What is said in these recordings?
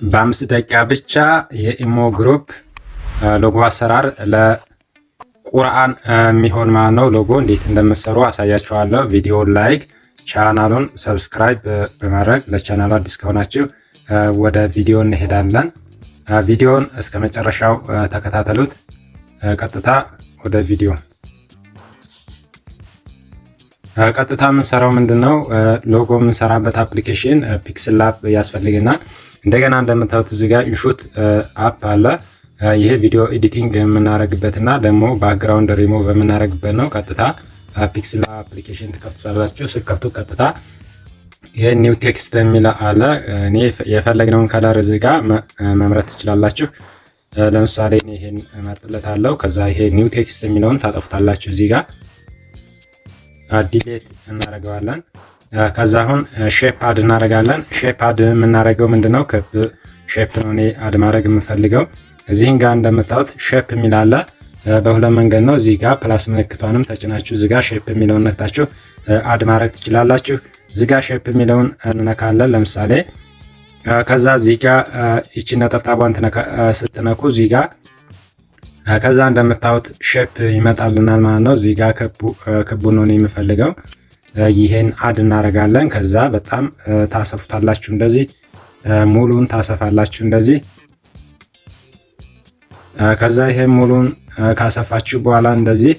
በ5 ደቂቃ ብቻ የኢሞ ግሩፕ ሎጎ አሰራር ለቁርአን የሚሆን ማለት ነው። ሎጎ እንዴት እንደምትሰሩ አሳያችኋለሁ። ቪዲዮውን ላይክ፣ ቻናሉን ሰብስክራይብ በማድረግ ለቻናሉ አዲስ ከሆናችሁ ወደ ቪዲዮ እንሄዳለን። ቪዲዮውን እስከ መጨረሻው ተከታተሉት። ቀጥታ ወደ ቪዲዮ ቀጥታ የምንሰራው ምንድነው? ሎጎ የምንሰራበት አፕሊኬሽን ፒክስል ላብ ያስፈልገናል። እንደገና እንደምታዩት እዚህ ጋር ኢንሹት አፕ አለ። ይሄ ቪዲዮ ኤዲቲንግ የምናደርግበትና ደግሞ ባክግራውንድ ሪሙቭ የምናደርግበት ነው። ቀጥታ ፒክስል ላብ አፕሊኬሽን ትከፍቱታላችሁ። ስትከፍቱ ቀጥታ ይሄ ኒው ቴክስት የሚል አለ። እኔ የፈለግነውን ከለር እዚህ ጋር መምረጥ ትችላላችሁ። ለምሳሌ እኔ ይሄን እመርጥለታለሁ። ከዛ ይሄ ኒው ቴክስት የሚለውን ታጠፉታላችሁ። እዚህ ጋር ዲሌት እናደርገዋለን። ከዛ አሁን ሼፕ አድ እናደርጋለን። ሼፕ አድ የምናደርገው ምንድነው? ክብ ሼፕ ነው እኔ አድ ማድረግ የምፈልገው። እዚህን ጋር እንደምታዩት ሼፕ የሚል አለ። በሁለት መንገድ ነው። እዚህ ጋር ፕላስ ምልክቷንም ተጭናችሁ እዚህ ጋር ሼፕ የሚለውን ነክታችሁ አድ ማድረግ ትችላላችሁ። እዚህ ጋር ሼፕ የሚለውን እንነካለን ለምሳሌ። ከዛ እዚህ ጋር እቺ ነጠብጣቧን ስትነኩ እዚህ ጋር ከዛ እንደምታዩት ሼፕ ይመጣልናል ማለት ነው። እዚህ ጋር ክቡ ነው የምፈልገው። ይሄን አድ እናደርጋለን። ከዛ በጣም ታሰፉታላችሁ። እንደዚህ ሙሉን ታሰፋላችሁ እንደዚህ። ከዛ ይሄን ሙሉን ካሰፋችሁ በኋላ እንደዚህ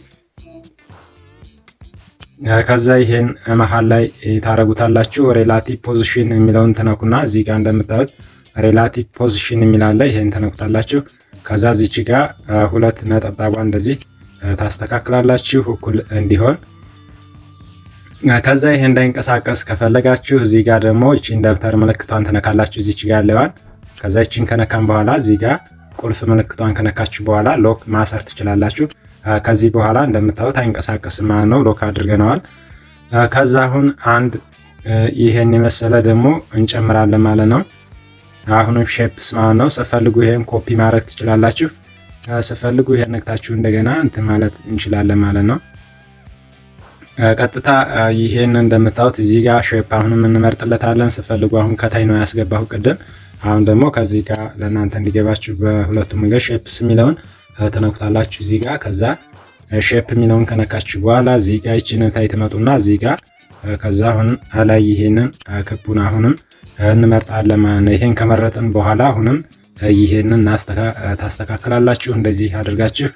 ከዛ ይሄን መሃል ላይ ታረጉታላችሁ። ሬላቲቭ ፖዚሽን የሚለውን ተነኩና እዚህ ጋር እንደምታዩት ሬላቲቭ ፖዚሽን የሚላለ ይሄን ተነኩታላችሁ። ከዛ እዚች ጋር ሁለት ነጠብጣቧ እንደዚህ ታስተካክላላችሁ እኩል እንዲሆን። ከዛ ይሄ እንዳይንቀሳቀስ ከፈለጋችሁ እዚህ ጋር ደግሞ እቺን ደብተር ምልክቷን ተነካላችሁ እዚች ጋር ያለዋን። ከዛ እቺን ከነካን በኋላ እዚህ ጋር ቁልፍ ምልክቷን ከነካችሁ በኋላ ሎክ ማሰር ትችላላችሁ። ከዚህ በኋላ እንደምታዩት አይንቀሳቀስም ማለት ነው። ሎክ አድርገነዋል። ከዛ አሁን አንድ ይሄን የመሰለ ደግሞ እንጨምራለን ማለት ነው። አሁንም ሼፕስ ማለት ነው። ስፈልጉ ይሄን ኮፒ ማድረግ ትችላላችሁ። ስፈልጉ ይሄን ነክታችሁ እንደገና እንትን ማለት እንችላለን ማለት ነው። ቀጥታ ይሄን እንደምታዩት እዚህ ጋር ሼፕ አሁንም እንመርጥለታለን። ስፈልጉ አሁን ከታይ ነው ያስገባሁ ቅድም። አሁን ደግሞ ከዚህ ጋር ለእናንተ እንዲገባችሁ በሁለቱም መንገድ ሼፕስ የሚለውን ተነኩታላችሁ እዚህ ጋር። ከዛ ሼፕ የሚለውን ከነካችሁ በኋላ እዚህ ጋር ይቺን ታይ ትመጡና እዚህ ጋር ከዛ አሁን አላይ ይሄንን ክቡን አሁንም እንመርጣለን ማለት ነው። ይሄን ከመረጥን በኋላ አሁንም ይሄንን ታስተካክላላችሁ እንደዚህ አድርጋችሁ።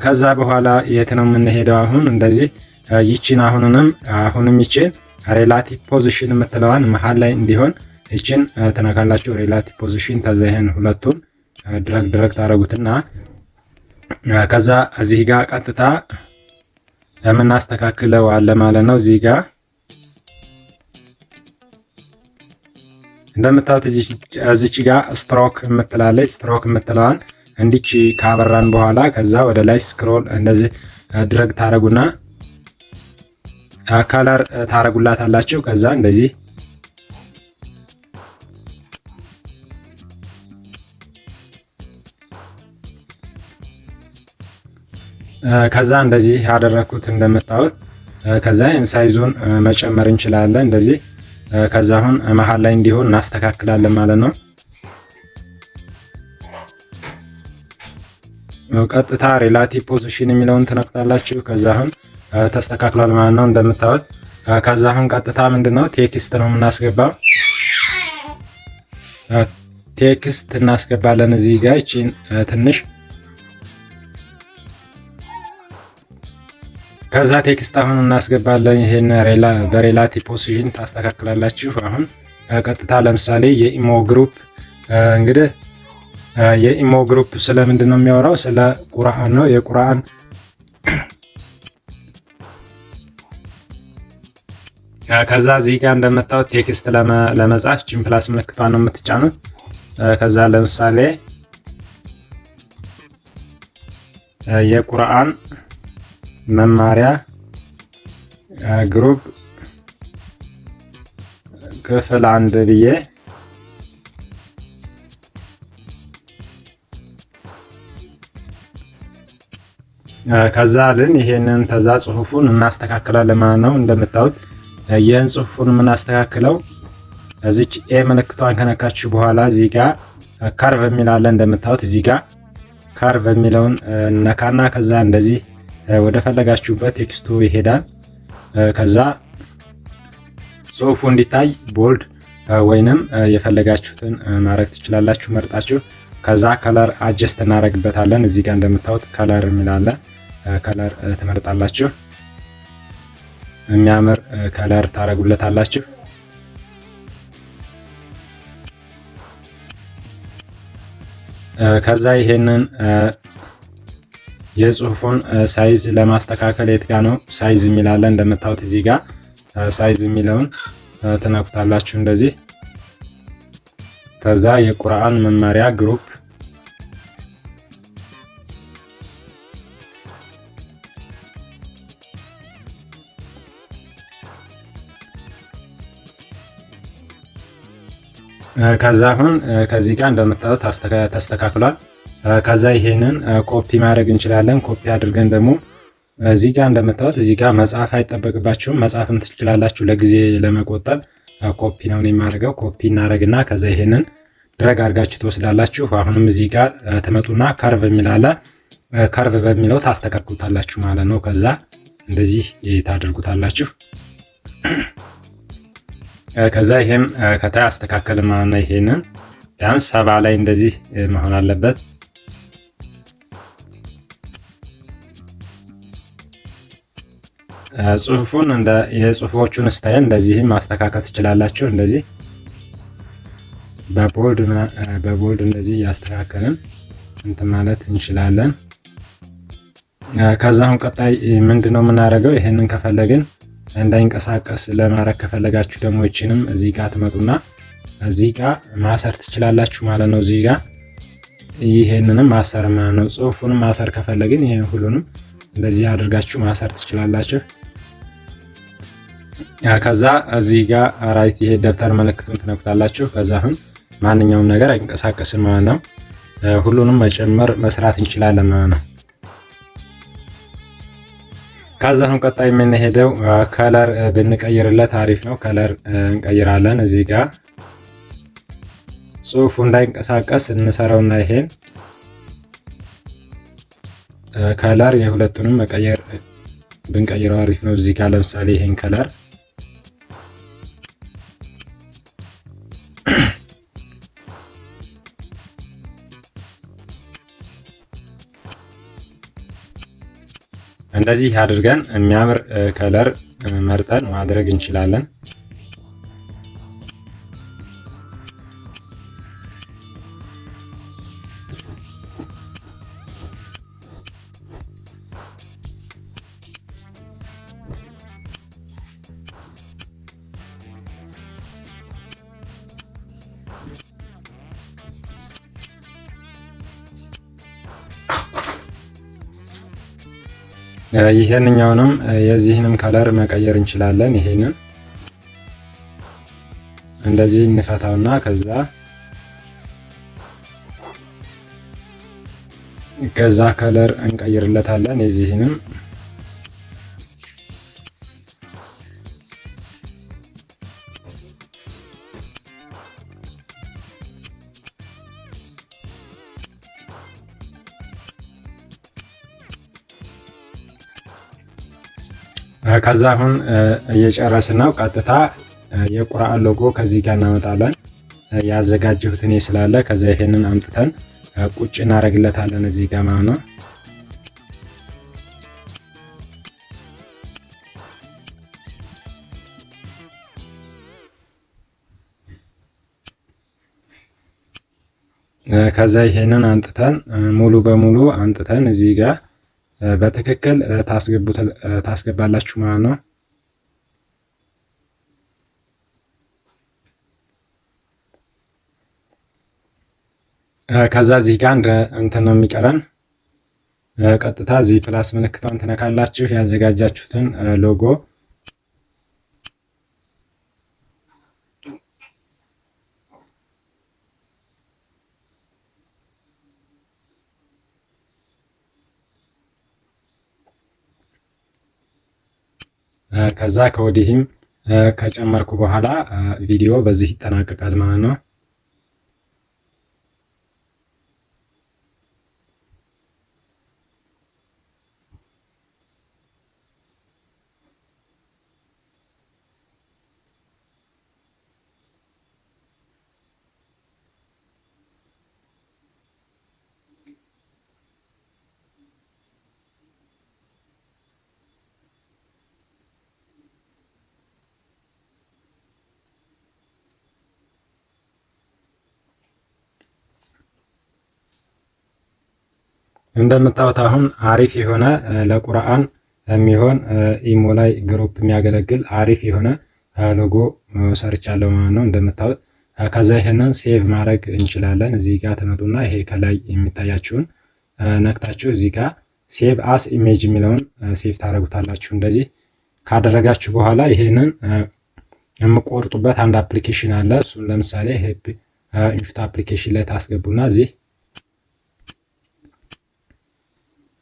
ከዛ በኋላ የት ነው የምንሄደው? አሁን እንደዚህ ይቺን አሁንም ይቺን ሬላቲቭ ፖዚሽን የምትለዋን መሃል ላይ እንዲሆን ይቺን ተነካላችሁ። ሬላቲቭ ፖዚሽን ከዛ ይሄን ሁለቱን ድረግ ታረጉትና ከዛ እዚህ ጋር ቀጥታ የምናስተካክለው አለ ማለት ነው። እዚህ ጋር እንደምታዩት እዚች ጋር ስትሮክ የምትላለች። ስትሮክ የምትለዋን እንዲች ካበራን በኋላ ከዛ ወደ ላይ ስክሮል እንደዚህ ድረግ ታረጉና ከለር ታረጉላታላችሁ። ከዛ እንደዚህ ከዛ እንደዚህ ያደረኩት እንደምታዩት። ከዛ ሳይዙን መጨመር እንችላለን እንደዚህ። ከዛ አሁን መሃል ላይ እንዲሆን እናስተካክላለን ማለት ነው። ቀጥታ ሬላቲቭ ፖዚሽን የሚለውን ትነክታላችሁ። ከዛ አሁን ተስተካክሏል ማለት ነው እንደምታዩት። ከዛ አሁን ቀጥታ ምንድነው ቴክስት ነው የምናስገባው። ቴክስት እናስገባለን እዚህ ጋር እቺን ትንሽ። ከዛ ቴክስት አሁን እናስገባለን። ይሄን በሬላቲቭ ፖዚሽን ታስተካክላላችሁ። አሁን ቀጥታ ለምሳሌ የኢሞ ግሩፕ እንግዲህ የኢሞ ግሩፕ ስለምንድን ነው የሚያወራው? ስለ ቁርአን ነው። የቁርአን ከዛ እዚህ ጋር እንደምታዩት ቴክስት ለመጻፍ ቺን ፕላስ ምልክቷን ነው የምትጫኑት። ከዛ ለምሳሌ የቁርአን መማሪያ ግሩፕ ክፍል 1 ብዬ ከዛ ይሄንን ተዛ ጽሁፉን እናስተካክላለን ማለት ነው። እንደምታዩት ይሄን ጽሁፉን የምናስተካክለው እዚች ኤ ምልክቷን ከነካችሁ በኋላ እዚህ ጋር ካርቭ የሚላለ እንደምታዩት እዚህ ጋር ካርቭ የሚለውን ነካና ከዛ እንደዚህ ወደ ፈለጋችሁበት ቴክስቱ ይሄዳል። ከዛ ጽሁፉ እንዲታይ ቦልድ ወይንም የፈለጋችሁትን ማድረግ ትችላላችሁ መርጣችሁ። ከዛ ከለር አጀስት እናደርግበታለን። እዚህ ጋር እንደምታዩት ከለር የሚላለ ከለር ትመርጣላችሁ። የሚያምር ከለር ታረጉለታላችሁ። ከዛ ይሄንን የጽሁፉን ሳይዝ ለማስተካከል የት ጋ ነው ሳይዝ የሚላለ እንደምታዩት እዚህ ጋር ሳይዝ የሚለውን ትነኩታላችሁ እንደዚህ። ከዛ የቁርአን መማሪያ ግሩፕ ከዛ አሁን ከዚህ ጋር እንደምታዩት ተስተካክሏል። ከዛ ይሄንን ኮፒ ማድረግ እንችላለን። ኮፒ አድርገን ደግሞ እዚህ ጋር እንደምታዩት እዚህ ጋር መጻፍ አይጠበቅባችሁም፣ መጻፍም ትችላላችሁ። ለጊዜ ለመቆጠብ ኮፒ ነው የማደርገው። ኮፒ እናደርግና ከዛ ይሄንን ድረግ አድርጋችሁ ትወስዳላችሁ። አሁንም እዚህ ጋር ትመጡና ካርቭ የሚላለ ካርቭ በሚለው ታስተካክሉታላችሁ ማለት ነው። ከዛ እንደዚህ ታደርጉታላችሁ። ከዛ ይሄም ከታይ አስተካከል ማለት ነው። ይሄንን ቢያንስ 70 ላይ እንደዚህ መሆን አለበት። ጽሁፉን እንደ የጽሁፎቹን ስታይል እንደዚህም ማስተካከል ትችላላችሁ። እንደዚህ በቦልድ እንደዚህ ያስተካከልን እንትን ማለት እንችላለን። ከዛ አሁን ቀጣይ ምንድነው የምናደርገው? ይሄንን ከፈለግን እንዳይንቀሳቀስ ለማድረግ ከፈለጋችሁ ደግሞ እቺንም እዚህ ጋር ትመጡና እዚህ ጋር ማሰር ትችላላችሁ ማለት ነው። እዚህ ጋር ይሄንንም ማሰር ማለት ነው። ጽሁፉንም ማሰር ከፈለግን ይሄን ሁሉንም እንደዚህ አድርጋችሁ ማሰር ትችላላችሁ። ከዛ እዚህ ጋር ራይት ይሄ ደብተር ምልክቱን ትነኩታላችሁ። ከዛ አሁን ማንኛውም ነገር አይንቀሳቀስም ማለት ነው። ሁሉንም መጨመር መስራት እንችላለን ማለት ነው። ከዛ አሁን ቀጣይ የምንሄደው ከለር ብንቀይርለት አሪፍ ነው። ከለር እንቀይራለን። እዚህ ጋር ጽሁፉ እንዳይንቀሳቀስ እንሰራውና ይሄን ከለር የሁለቱንም መቀየር ብንቀይረው አሪፍ ነው። እዚህ ጋር ለምሳሌ ይሄን ከለር እንደዚህ አድርገን የሚያምር ከለር መርጠን ማድረግ እንችላለን። ይሄንኛውንም የዚህንም ከለር መቀየር እንችላለን። ይሄንን እንደዚህ እንፈታውና ከዛ ከለር እንቀይርለታለን። የዚህንም ከዛ አሁን እየጨረስን ነው። ቀጥታ የቁርአን ሎጎ ከዚህ ጋር እናመጣለን። ያዘጋጀሁት እኔ ስላለ ከዛ ይሄንን አምጥተን ቁጭ እናደርግለታለን እዚህ ጋር ማለት ነው። ከዛ ይሄንን አንጥተን ሙሉ በሙሉ አንጥተን እዚህ ጋር በትክክል ታስገባላችሁ ማለት ነው። ከዛ እዚህ ጋር እንትን ነው የሚቀረን። ቀጥታ እዚህ ፕላስ ምልክቷን ትነካላችሁ ያዘጋጃችሁትን ሎጎ ከዛ ከወዲህም ከጨመርኩ በኋላ ቪዲዮ በዚህ ይጠናቀቃል ማለት ነው። እንደምታዩት አሁን አሪፍ የሆነ ለቁርአን የሚሆን ኢሞ ላይ ግሩፕ የሚያገለግል አሪፍ የሆነ ሎጎ ሰርቻለሁ ማለት ነው። እንደምታዩት ከዛ ይሄንን ሴቭ ማድረግ እንችላለን። እዚህ ጋር ትመጡና ይሄ ከላይ የሚታያችሁን ነክታችሁ እዚህ ጋር ሴቭ አስ ኢሜጅ የሚለውን ሴቭ ታደርጉታላችሁ። እንደዚህ ካደረጋችሁ በኋላ ይሄንን የምቆርጡበት አንድ አፕሊኬሽን አለ። እሱን ለምሳሌ ይሄ ኢንሹት አፕሊኬሽን ላይ ታስገቡና እዚህ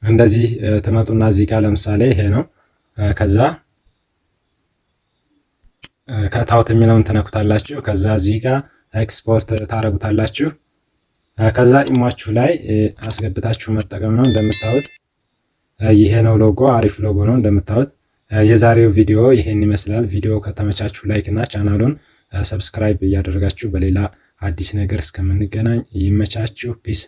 እንደዚህ ትመጡና እዚህ ጋር ለምሳሌ ይሄ ነው። ከዛ ከታውት የሚለውን ትነኩታላችሁ። ከዛ እዚህ ጋር ኤክስፖርት ታረጉታላችሁ። ከዛ ኢሟችሁ ላይ አስገብታችሁ መጠቀም ነው። እንደምታዩት ይሄ ነው ሎጎ፣ አሪፍ ሎጎ ነው እንደምታዩት። የዛሬው ቪዲዮ ይሄን ይመስላል። ቪዲዮ ከተመቻችሁ ላይክ እና ቻናሉን ሰብስክራይብ እያደረጋችሁ በሌላ አዲስ ነገር እስከምንገናኝ ይመቻችሁ። ፒስ